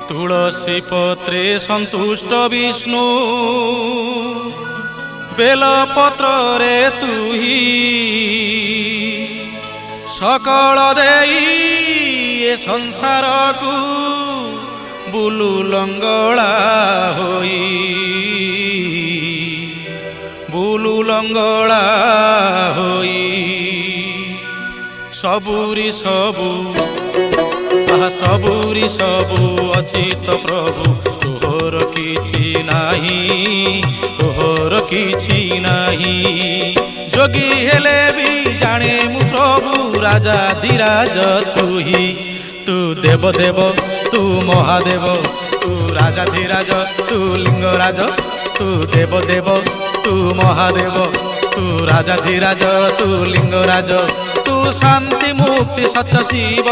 तुलसी पत्रे संतुष्ट विष्णु बेलपत्र रे तुही सकल देई ए संसार को बुलु लंगड़ा होई बुलु लंगड़ा होई सबुरी सबु सबुरी सबु अछि तो प्रभु तोहर किछि नाही तोहर किछि नाही जोगी हेले भी जाने मु प्रभु राजा धीराज तुही तू देव देव तू महादेव तू राजा धीराज तू लिंगराज तू देव देव तू महादेव तू राजा धीराज तू लिंगराज तू शांति मुक्ति सत्य शिव।